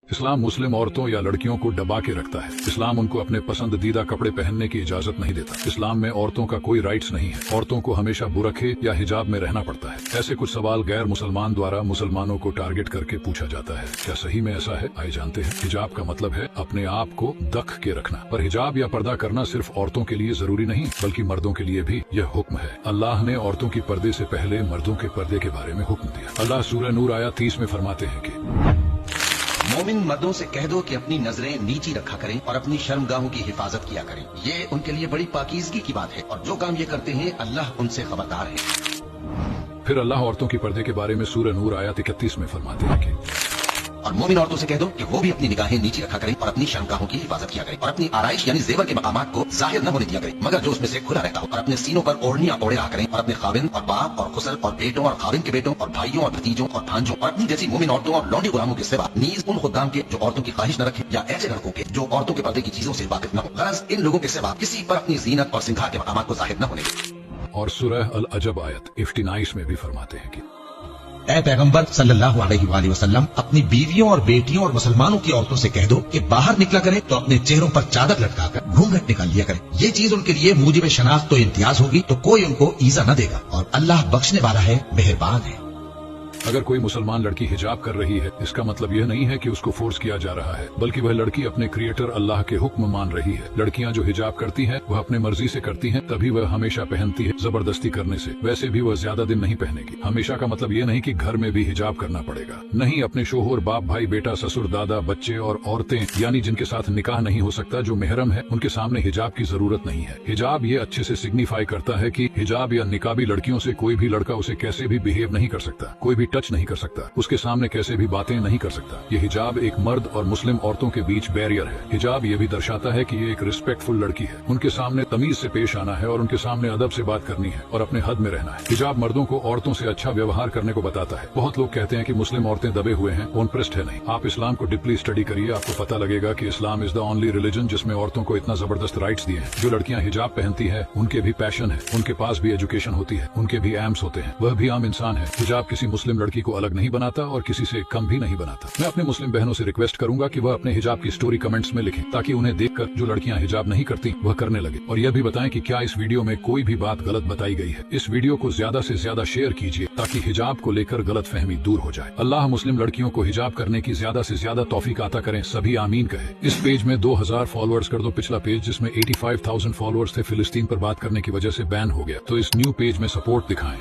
इस्लाम मुस्लिम औरतों या लड़कियों को दबा के रखता है। इस्लाम उनको अपने पसंदीदा कपड़े पहनने की इजाजत नहीं देता। इस्लाम में औरतों का कोई राइट्स नहीं है। औरतों को हमेशा बुरखे या हिजाब में रहना पड़ता है। ऐसे कुछ सवाल गैर मुसलमान द्वारा मुसलमानों को टारगेट करके पूछा जाता है। क्या सही में ऐसा है? आइए जानते हैं। हिजाब का मतलब है अपने आप को ढक के रखना, पर हिजाब या पर्दा करना सिर्फ औरतों के लिए जरूरी नहीं बल्कि मर्दों के लिए भी यह हुक्म है। अल्लाह ने औरतों की पर्दे से पहले मर्दों के पर्दे के बारे में हुक्म दिया। अल्लाह सूरह नूर आयत 30 में फरमाते हैं कि मोमिन मर्दों से कह दो कि अपनी नजरें नीची रखा करें और अपनी शर्मगाहों की हिफाजत किया करें। ये उनके लिए बड़ी पाकीज़गी की बात है और जो काम ये करते हैं अल्लाह उनसे खबरदार है। फिर अल्लाह औरतों की पर्दे के बारे में सूरह नूर आयत 31 में फरमाते हैं कि और मोमिन औरतों से कह दो कि वो भी अपनी निगाहें नीची रखा करें और अपनी शर्मगाहों की हिफाजत किया करें और अपनी आराइश यानी जेवर के मकामात को जाहिर न होने दिया करें मगर जो उसमें से खुला रहता हो, और अपने सीनों पर ओढ़नियां ओढ़े रहा करें और अपने खाविन और बाप और खुसल और बेटों और खाविन के बेटों और भाइयों और भतीजों और भांजों और अपनी जैसी मोमिन औरतों और लौंडी गुलामों के सिवा नीज उन खुदाम के जो औरतों की ख्वाहिश न रखे या ऐसे लड़कों के जो औरतों के पर्दे की चीजों से वाकिफ न हो। गरज इन लोगों के सिवा किसी पर अपनी जीनत और सिंगार के मकामात को जाहिर न होने दें। और सूरह अल अजब आयत 59 में भी फरमाते हैं कि ऐ पैगंबर सल्लल्लाहु अलैहि वसल्लम अपनी बीवियों और बेटियों और मुसलमानों की औरतों से कह दो कि बाहर निकला करें तो अपने चेहरों पर चादर लटकाकर घूंघट निकाल लिया करें। ये चीज उनके लिए मूजिब शनाख्त तो इम्तियाज होगी तो कोई उनको ईजा न देगा और अल्लाह बख्शने वाला है, मेहरबान है। अगर कोई मुसलमान लड़की हिजाब कर रही है इसका मतलब यह नहीं है कि उसको फोर्स किया जा रहा है बल्कि वह लड़की अपने क्रिएटर अल्लाह के हुक्म मान रही है। लड़कियां जो हिजाब करती हैं वह अपने मर्जी से करती हैं, तभी वह हमेशा पहनती है जबरदस्ती करने से। वैसे भी वह ज्यादा दिन नहीं पहनेगी। हमेशा का मतलब यह नहीं कि घर में भी हिजाब करना पड़ेगा। नहीं, अपने शोहर, बाप, भाई, बेटा, ससुर, दादा, बच्चे और औरतें यानी जिनके साथ निकाह नहीं हो सकता, जो मेहरम है, उनके सामने हिजाब की जरूरत नहीं है। हिजाब ये अच्छे से सिग्निफाई करता है कि हिजाब या निकाबी लड़कियों से कोई भी लड़का उसे कैसे भी बिहेव नहीं कर सकता, कोई भी टच नहीं कर सकता, उसके सामने कैसे भी बातें नहीं कर सकता। ये हिजाब एक मर्द और मुस्लिम औरतों के बीच बैरियर है। हिजाब ये भी दर्शाता है कि ये एक रिस्पेक्टफुल लड़की है। उनके सामने तमीज से पेश आना है और उनके सामने अदब से बात करनी है और अपने हद में रहना है। हिजाब मर्दों को औरतों से अच्छा व्यवहार करने को बताता है। बहुत लोग कहते हैं कि मुस्लिम औरतें दबे हुए हैं, ऑनप्रेस्ड है। नहीं, आप इस्लाम को डीपली स्टडी करिए, आपको पता लगेगा कि Islam is the only religion जिसमें औरतों को इतना जबरदस्त राइट्स दिए हैं। जो लड़कियां हिजाब पहनती है उनके भी पैशन है, उनके पास भी एजुकेशन होती है, उनके भी एम्स होते हैं, वह भी आम इंसान है। हिजाब किसी मुस्लिम लड़की को अलग नहीं बनाता और किसी से कम भी नहीं बनाता। मैं अपने मुस्लिम बहनों से रिक्वेस्ट करूंगा कि वह अपने हिजाब की स्टोरी कमेंट्स में लिखें ताकि उन्हें देखकर जो लड़कियां हिजाब नहीं करती वह करने लगे। और यह भी बताएं कि क्या इस वीडियो में कोई भी बात गलत बताई गई है। इस वीडियो को ज्यादा से ज्यादा शेयर कीजिए ताकि हिजाब को लेकर गलत फहमी दूर हो जाए। अल्लाह मुस्लिम लड़कियों को हिजाब करने की ज्यादा से ज्यादा तौफीक अता करें। सभी आमीन कहे। इस पेज में 2000 फॉलोअर्स कर दो। पिछला पेज जिसमें 85,000 फॉलोअर्स थे फिलिस्तीन पर बात करने की वजह से बैन हो गया, तो इस न्यू पेज में सपोर्ट दिखाएं।